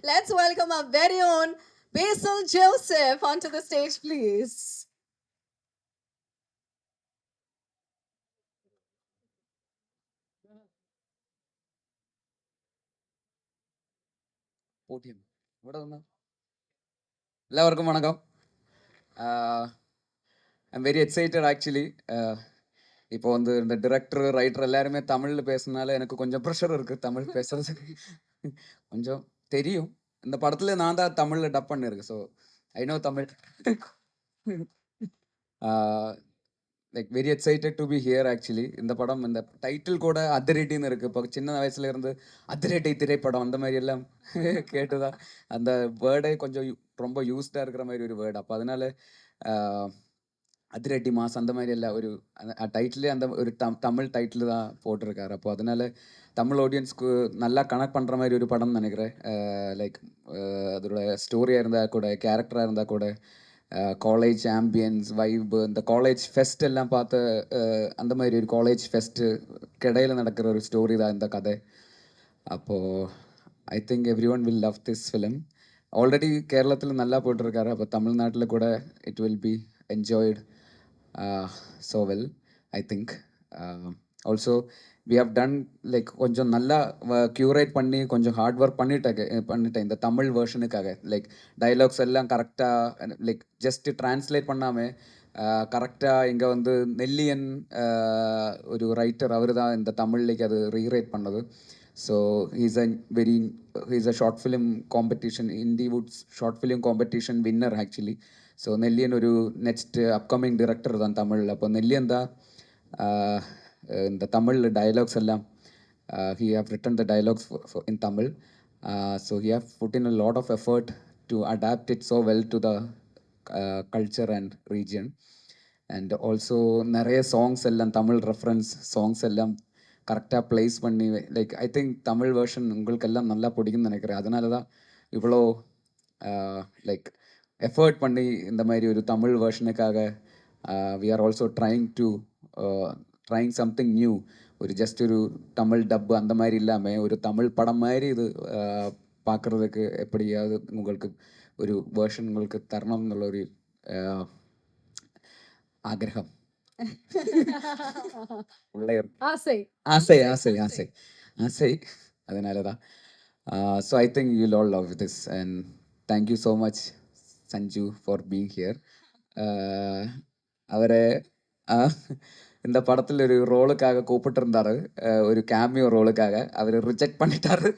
Let's welcome our very own Basil Joseph onto the stage, please. போட்டியம் ഇവിടെ നിന്ന് എല്ലാവർക്കും വണക്കം ஐம் வெரி எக்ஸைட்டட் ஆக்சுவலி. இப்போ வந்து இந்த டிரெக்டர் ரைட்டர் எல்லாருமே தமிழில் பேசுனால எனக்கு கொஞ்சம் ப்ரெஷர் இருக்குது தமிழ் பேசுறதுக்கு. கொஞ்சம் தெரியும், இந்த படத்தில் நான் தான் தமிழில் டப் பண்ணியிருக்கேன். So I know Tamil. Like very excited to be here actually. இந்த படம் இந்த டைட்டில் கூட அதிரடின்னு இருக்குது. இப்போ சின்ன வயசுல இருந்து அதிரடி திரைப்படம் அந்த மாதிரி எல்லாம் கேட்டுதான் அந்த வேர்டே கொஞ்சம் ரொம்ப யூஸ்டாக இருக்கிற மாதிரி ஒரு வேர்டு. அப்போ அதனால அதிரடி மாஸ் அந்த மாதிரி எல்லாம் ஒரு டைட்டிலே அந்த ஒரு தமிழ் டைட்டில் தான் போட்டிருக்காரு. அப்போ அதனால தமிழ் ஆடியன்ஸ்க்கு நல்லா கனெக்ட் பண்ணுற மாதிரி ஒரு படம்னு நினைக்கிறேன். லைக் அதோட ஸ்டோரியாக இருந்தால் கூட, கேரக்டராக இருந்தால் கூட, காலேஜ் ஆம்பியன்ஸ் வைப், இந்த காலேஜ் ஃபெஸ்ட் எல்லாம் பார்த்த அந்த மாதிரி ஒரு காலேஜ் ஃபெஸ்ட்டு கிடையில் நடக்கிற ஒரு ஸ்டோரி தான் இந்த கதை. அப்போது I think every one will love this film. Already கேரளத்தில் நல்லா போட்டிருக்காரு. அப்போ தமிழ்நாட்டில் கூட it will B enjoyed so well, I think. Also we have done like கொஞ்சம் நல்லா க்யூரேட் பண்ணி கொஞ்சம் ஹார்ட் ஒர்க் பண்ணிட்டேன் இந்த தமிழ் வேர்ஷனுக்காக. லைக் டைலாக்ஸ் எல்லாம் கரெக்டாக லைக் ஜஸ்ட் ட்ரான்ஸ்லேட் பண்ணாமல் கரெக்டாக இங்கே வந்து நெல்லியன் ஒரு ரைட்டர் அவர் தான் இந்த தமிழ்லேக்கு அது ரீரைட் பண்ணது. So he's a short film competition, Indywood's short film competition winner actually. So நெல்லியன் ஒரு நெக்ஸ்ட் அப்கமிங் டிரெக்டர் தான் தமிழில். அப்போ நெல்லியன் தான் இந்த தமிழ் டைலாக்ஸ் எல்லாம் he have written the dialogues in Tamil. So he have put in a lot of effort to adapt it so well to the culture and region. And also நிறைய songs எல்லாம் Tamil reference songs எல்லாம் கரெக்டாக place பண்ணி like I think Tamil version உங்களுக்கெல்லாம் நல்லா பிடிக்கும்னு நினைக்கிறேன். அதனால தான் இவ்வளோ லைக் எஃபர்ட் பண்ணி இந்த மாதிரி ஒரு தமிழ் வேர்ஷனுக்காக we are also trying something new. ஒரு ஜஸ்ட் ஒரு தமிழ் டப்பு அந்த மாதிரி இல்லாமல் ஒரு தமிழ் படம் மாதிரி இது பார்க்குறதுக்கு எப்படியாவது உங்களுக்கு ஒரு வேர்ஷன் உங்களுக்கு தரணும் എന്നുള്ള ഒരു ആഗ്രഹം. ஆசை ஆசை ஆசை ஆசை ஆசை அதனால தான். So I think you all love this and thank you so much Sanju for being here. அவரை இந்த படத்தில் ஒரு ரோலுக்காக கூப்பிட்டுருந்தாரு, ஒரு கேமியோ ரோலுக்காக. அவர் ரிஜெக்ட் பண்ணிட்டாரு.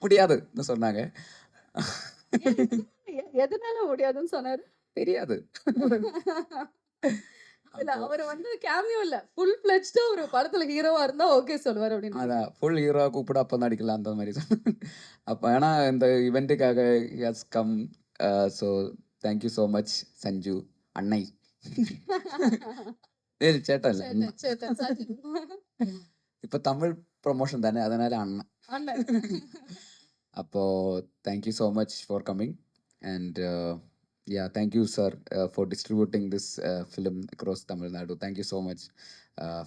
முடியாதுன்னு சொன்னாங்க. எதனால முடியாதுன்னு சொன்னாரு தெரியாது. இல்ல அவர் வந்து கேமியோ இல்ல ஃபுல் ஃப்ளெஜ்டா ஒரு படத்துல ஹீரோவா இருந்தா ஓகே சொல்லுவார் அப்படின்னு. அதான் ஃபுல் ஹீரோவா கூப்பிட அப்போ நடிக்கலாம் அந்த மாதிரி சொன்னாங்க. அப்போ ஏன்னா இந்த இவெண்ட்டுக்காக has come. So thank you so much Sanju அன்னை. ஏய் சேட்டா இல்லை, இப்போ தமிழ் ப்ரொமோஷன் தானே, அதனால அண்ணன். அப்போ thank you so much for coming and yeah, thank you sir for distributing this film across Tamil Nadu. Thank you so much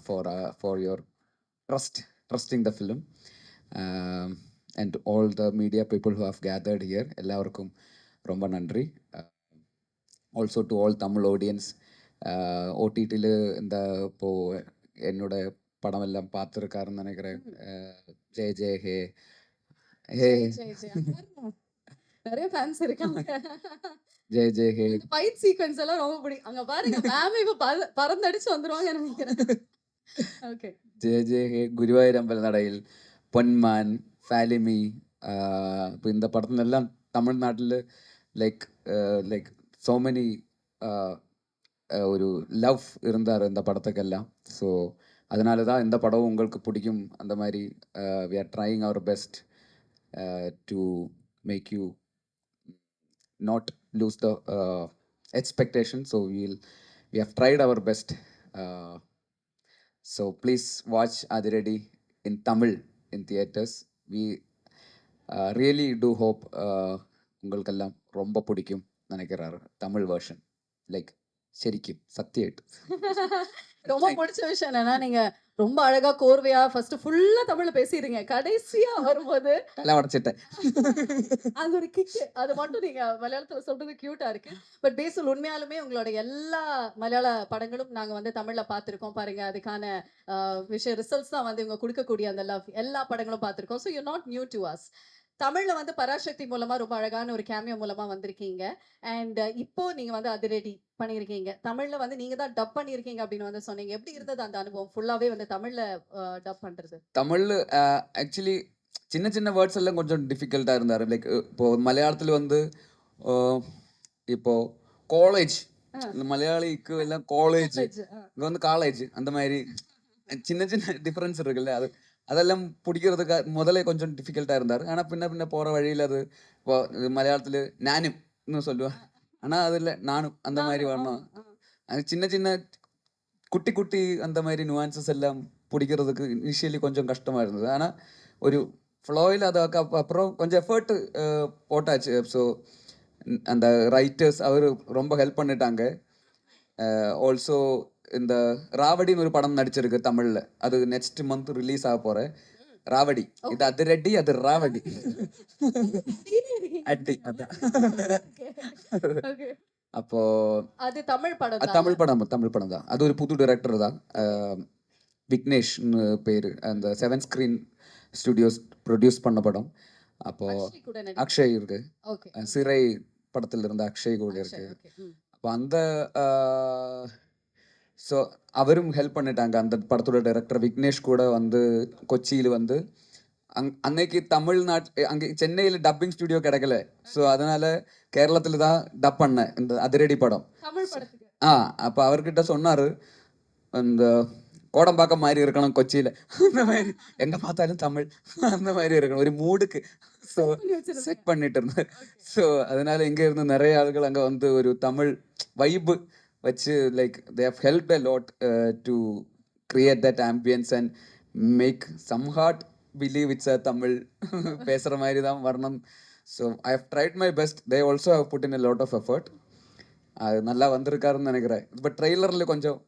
for your trusting the film, um, and all the media people who have gathered here. எல்லாருக்கும் ரொம்ப நன்றி. Also to all Tamil audience, OTTல இந்த இப்போ என்னோட படம் எல்லாம் பார்த்துருக்காருன்னு நினைக்கிறேன். ஜெய் ஜெய் ஹே ஹே நிறைய ஃபேன்ஸ் இருக்காங்க. ஜெய் ஜெய் ஹே ஃபைட் சீக்வென்ஸ் எல்லாம் ரொம்ப பிடிக்கும். அங்க பாருங்க மேம் இப்ப பறந்தடிச்சு வந்துருவாங்க நினைக்கிறேன். ஓகே ஜெய் ஜெய் ஹே, ഗുരുവായൂരമ്പല നടയിൽ, പൊന്മാൻ, ഫാലിമി. இப்போ இந்த படத்துலெல்லாம் தமிழ்நாட்டில் லைக் லைக் ஸோ மெனி ஒரு லவ் இருந்தார் இந்த படத்துக்கெல்லாம். ஸோ அதனால தான் இந்த படம் உங்களுக்கு பிடிக்கும். அந்த மாதிரி we are trying our best to make you not lose the expectation. So we have tried our best. So please watch Adiredi in Tamil in theaters. We really do hope உங்களுக்கெல்லாம் ரொம்ப பிடிக்கும் நினைக்கிறாரு தமிழ் வேர்ஷன். லைக் ശരിക്കും സത്യമായിട്ട്. ரொம்ப பிடிச்ச விஷயம் என்னன்னா, நீங்க ரொம்ப அழகா கோர்வையா ஃபர்ஸ்ட் ஃபுல்லா தமிழ்ல பேசிறீங்க. கடைசியா வரும்போது தலை உடைச்சிட்டேன். அது ஒரு கிக். அது மட்டும் நீங்க மலையாளத்துல சொல்றது கியூட்டா இருக்கு. பட் பேசில் உண்மையாலுமே உங்களோட எல்லா மலையாள படங்களும் நாங்க வந்து தமிழ்ல பார்த்திருக்கோம். பாருங்க அதுக்கான விஷயம் ரிசல்ட்ஸ் தான் வந்து இவங்க குடுக்கக்கூடிய அந்த லவ் எல்லா படங்களும் பார்த்திருக்கோம். So you not new to us. தமிழ்ல வந்து பராசக்தி மூலமா ரொம்ப அழகான ஒரு கேமியோ மூலமா வந்திருக்கீங்க. அண்ட் இப்போ நீங்க வந்து அதிரடி பண்ணியிருக்கீங்க. தமிழ்ல வந்து நீங்க தான் டப் பண்ணியிருக்கீங்க அப்படின்னு வந்து சொன்னீங்க. எப்படி இருந்தது அந்த அனுபவம்? ஃபுல்லாவே வந்து தமிழ்ல டப் பண்றது? தமிழ்ல ஆக்சுவலி சின்ன சின்ன வேர்ட்ஸ் எல்லாம் கொஞ்சம் டிஃபிகல்ட்டா இருந்தாரு. லைக் இப்போ மலையாளத்துல வந்து இப்போ காலேஜ் ஆ. இந்த மலையாளிக்கு எல்லாம் காலேஜ், காலேஜ். இங்க வந்து காலேஜ் அந்த மாதிரி சின்ன சின்ன டிஃபரன்ஸ் இருக்குல்ல. அதெல்லாம் பிடிக்கிறதுக்கு முதல்ல கொஞ்சம் டிஃபிகல்ட்டா இருந்தாரு. ஆனா பின்ன பின்ன போற வழியில அது இப்போ மலையாளத்துல நானும் சொல்லுவேன். ஆனா அதுல நானும் அந்த மாதிரி வரணும். அது சின்ன சின்ன குட்டி குட்டி அந்த மாதிரி நுவான்சஸ் எல்லாம் பிடிக்கிறதுக்கு இனிஷியலி கொஞ்சம் கஷ்டமா இருந்தது. ஆனா ஒரு ஃப்ளோயில் அதுக்கு அப்புறம் கொஞ்சம் எஃபர்ட் போட்டாச்சு. ஸோ அந்த ரைட்டர்ஸ் அவர் ரொம்ப ஹெல்ப் பண்ணிட்டாங்க. ஆல்சோ இந்த ராவடின்னு ஒரு படம் நடிச்சிருக்கு தமிழ்ல. அது நெக்ஸ்ட் மந்த் ரிலீஸ் ஆக போற ராவடி. இது அது ரெட்டி அது ராவடி. அடி அதான். அப்போ அது தமிழ் படம் அது தான். தமிழ் படம் தான். அது ஒரு புது டைரக்டர் தான். விக்னேஷ்னு பேரு. அந்த 7 ஸ்கிரீன் ஸ்டுடியோஸ் ப்ரொடியூஸ் பண்ண படம். அப்போ அக்ஷய் கூட அக்ஷய் இருக்கு. ஓகே. சிறை படத்துல இருந்த அக்ஷய் கூட இருக்கு. ஓகே. அப்போ அந்த ஸோ அவரும் ஹெல்ப் பண்ணிட்டாங்க. அந்த படத்தோட டைரக்டர் விக்னேஷ் கூட வந்து கொச்சியில் வந்து அன்னைக்கு தமிழ்நாட்டு அங்கே சென்னையில் டப்பிங் ஸ்டுடியோ கிடைக்கல. ஸோ அதனால கேரளத்தில் தான் டப் பண்ணேன் இந்த அதிரடி படம். தமிழ் படத்துக்கு. அப்போ அவர்கிட்ட சொன்னார், இந்த கோடம்பாக்கம் மாதிரி இருக்கணும் கொச்சியில், அந்த மாதிரி எங்கே பார்த்தாலும் தமிழ் அந்த மாதிரி இருக்கணும் ஒரு மூடுக்கு. ஸோ செட் பண்ணிட்டு இருந்தேன். ஸோ அதனால இங்கே இருந்து நிறைய ஆளுகள் அங்கே வந்து ஒரு தமிழ் வைப்பு வச்சு like they have help a lot to create that ambience and make some heart believe it's a Tamil பேசுகிற மாதிரி தான் வரணும். So I have tried my best. They also have put in a lot of effort. அது நல்லா வந்திருக்காருன்னு நினைக்கிறேன். இப்போ ட்ரெய்லரில் கொஞ்சம்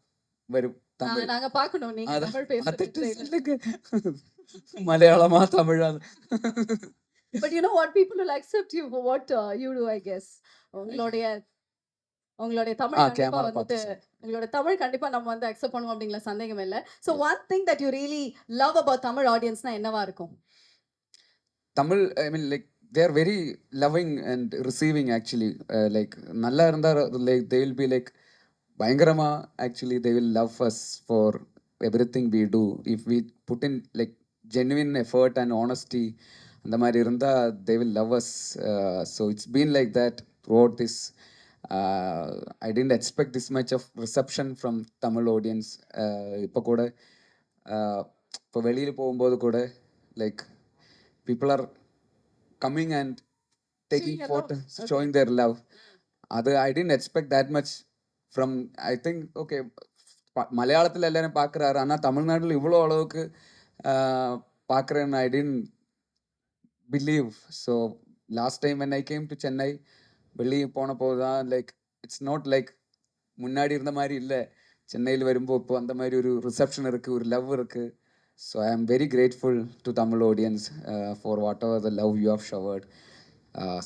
வரும் தமிழ். நாங்க பார்க்கணும் நீங்க தமிழ் பேசுறது. மலையாளமா தமிழா? But you know what, people will accept you for what you do, I guess. உங்களுடைய தமிழ் கண்டிப்பா வந்துட்டு உங்களோட தமிழ் கண்டிப்பா நம்ம வந்து அக்செப்ட் பண்ணுவோம் அப்படிங்கிற சந்தேகம் இல்ல. So one thing that you really love about Tamil audience-னா என்னவா இருக்கும்? Tamil I mean like they are very loving and receiving actually. Like நல்லா இருந்தா like they will be like பயங்கரமா actually they will love us for everything we do. If we put in like genuine effort and honesty, அந்த மாதிரி இருந்தா they will love us. So it's been like that throughout this. I didn't expect this much of reception from Tamil audience. இப்போ கூட இப்போ வெளியில் போகும்போது கூட like people are coming and taking photos, showing their love. I didn't expect that much from, I think, okay, மலையாளத்தில் எல்லாரும் பார்க்குறாரு, ஆனால் தமிழ்நாட்டில் இவ்வளோ அளவுக்கு பார்க்குறேன்னு I didn't believe. So last time when I came to Chennai, வெளியே போன போது தான் லைக் இட்ஸ் நாட் லைக் முன்னாடி இருந்த மாதிரி இல்லை. சென்னையில் வரும்போது இப்போ அந்த மாதிரி ஒரு ரிசப்ஷன் இருக்குது, ஒரு லவ் இருக்குது. So I am very grateful to Tamil audience for whatever the love you have showered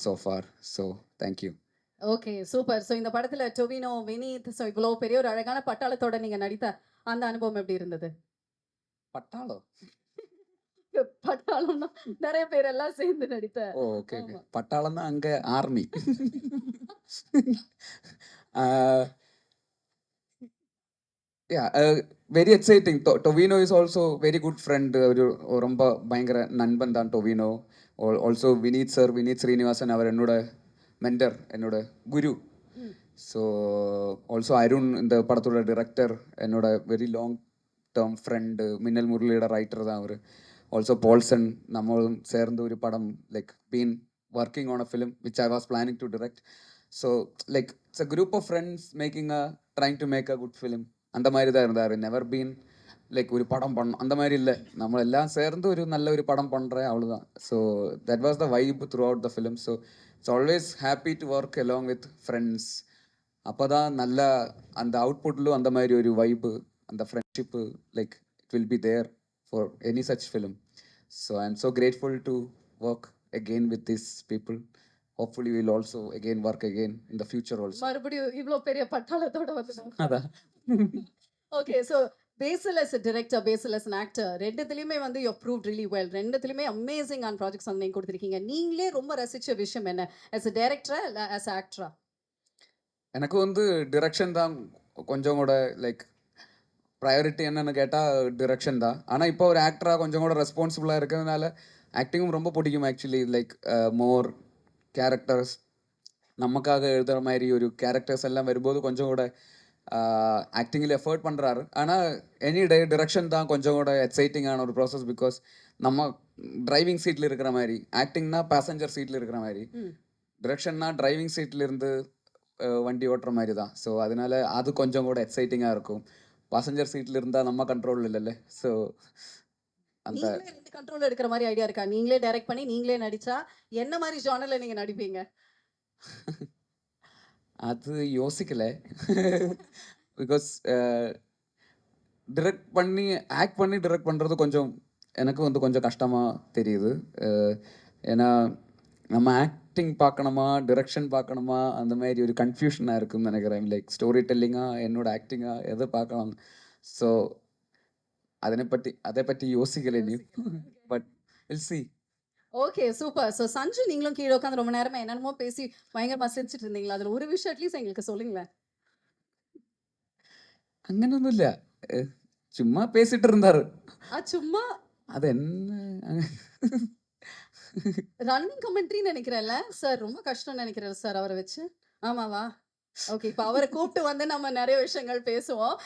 so far. So thank you. Okay, super. So இந்த படத்துல டொவினோ, வினீத், ஸோ இவ்வளோ பெரிய ஒரு அழகான பட்டாளத்தோட நீங்க நடித்த அந்த அனுபவம் எப்படி இருந்தது? பட்டாளம் பட்டாளம்னா நிறைய பேர் எல்லாம் சேர்ந்து நடித்த. ஓகே. பட்டாளம் தான் அங்கே army. Very exciting. Tovino is also very good friend. ஒரு ரொம்ப பயங்கர நண்பன் தான் டொவினோ. ஆல்சோ வினீத் சார், வினீத் ஸ்ரீனிவாசன், அவர் என்னோட மென்டர், என்னோட குரு. ஸோ ஆல்சோ அருண், இந்த படத்தோட டிரெக்டர், என்னோட வெரி லாங் டேர்ம் ஃப்ரெண்டு. மின்னல் முரளியோட ரைட்டர் தான் அவர். ஆல்சோ பால்சன், நம்மளும் சேர்ந்து ஒரு படம் like been working on a film which I was planning to direct. So like it's a group of friends making trying to make a good film. அந்த மாதிரி தான் இருந்தார். நெவர் பீன் லைக் ஒரு படம் பண்ணணும் அந்த மாதிரி இல்லை. നമ്മളെല്ലാം சேர்ந்து ஒரு நல்ல ஒரு படம் பண்ணுறேன், அவ்வளோதான். So that was the vibe through out the film. So it's always happy to work along with friends. அப்போ தான் நல்ல அந்த அவுட்புட்லும் அந்த மாதிரி ஒரு வைப்பு அந்த friendship like it will be there for any such film. So I am so grateful to work again with these people. Hopefully we'll also again work again in the future also. மறுபடியும் இவ்ளோ பெரிய பட்டாளத்தோட வந்து அதான். Okay so Basil as a director, Basil as an actor, ரெண்டுத்துலையுமே வந்து you proved really well. ரெண்டுத்துலையுமே amazing ஆன் ப்ராஜெக்ட்ஸ் வந்து நீங்கள் கொடுத்துருக்கீங்க. நீங்களே ரொம்ப ரசிச்ச விஷயம் என்ன as a director இல்லை as a actor? எனக்கு வந்து டிரெக்ஷன் தான் கொஞ்சம் கூட லைக் ப்ரையாரிட்டி என்னன்னு கேட்டால் டிரெக்ஷன் தான். ஆனால் இப்போ ஒரு ஆக்டராக கொஞ்சம் கூட ரெஸ்பான்சிபிளாக இருக்கிறதுனால ஆக்டிங்கும் ரொம்ப பிடிக்கும் ஆக்சுவலி. லைக் மோர் கேரக்டர்ஸ் நமக்காக எழுதுகிற மாதிரி ஒரு கேரக்டர்ஸ் எல்லாம் வரும்போது கொஞ்சம் கூட ஆக்டிங்கில் எஃபர்ட் பண்ணுறாரு. ஆனால் எனி டே டிரெக்ஷன் தான் கொஞ்சம் கூட எக்ஸைட்டிங்கான ஒரு ப்ராசஸ். பிகாஸ் நம்ம டிரைவிங் சீட்டில் இருக்கிற மாதிரி, ஆக்டிங்னா பேசஞ்சர் சீட்டில் இருக்கிற மாதிரி, டிரெக்ஷன்னா டிரைவிங் சீட்டில் இருந்து வண்டி ஓட்டுற மாதிரி தான். ஸோ அதனால அது கொஞ்சம் கூட எக்ஸைட்டிங்காக இருக்கும். பாசஞ்சர் சீட்டில் இருந்தால் நம்ம கண்ட்ரோல் இல்லைல்ல. ஸோ அந்த நீங்களே ரெண்டு கண்ட்ரோல் எடுக்கிற மாதிரி ஐடியா இருக்கா? நீங்களே டைரக்ட் பண்ணி நீங்களே நடிச்சா என்ன மாதிரி ஜானர்ல நீங்க நடிப்பீங்க? அது யோசிக்கல. பிகாஸ் டிரெக்ட் பண்ணி ஆக்ட் பண்ணி டிரெக்ட் பண்ணுறது கொஞ்சம் எனக்கு வந்து கொஞ்சம் கஷ்டமாக தெரியுது. ஏன்னா நம்ம ஆக்டிங் பார்க்கணுமா டிரெக்ஷன் பார்க்கணுமா அந்த மாதிரி ஒரு கன்ஃபியூஷனாக இருக்குன்னு நினைக்கிறேன். லைக் ஸ்டோரி டெல்லிங்காக என்னோட ஆக்டிங்காக எதை பார்க்கலாம். ஸோ அதை பற்றி யோசிக்கல நீ. But will see. Okay super. So Sanju நீங்களும் கீழே உட்காந்து ரொம்ப நேரமா என்னென்னமோ பேசி பயங்கரமா சிரிச்சிட்டு இருந்தீங்களா? அதுல ஒரு விஷயம் அட்லீஸ்ட் எங்களுக்கு சொல்லுங்களேன். അങ്ങനൊന്നുമില്ല. ചുമ്മാ പേസിട്ട് இருந்தாரு. சும்மா அது என்ன ரன்னிங் கமெண்ட்ரின்னு நினைக்கிறேன்ல சார். ரொம்ப கஷ்டம்னு நினைக்கிறேன் சார் அவரை வச்சு. ஆமாவா? ஓகே இப்போ அவரை கூப்பிட்டு வந்து நம்ம நிறைய விஷயங்கள் பேசுவோம்.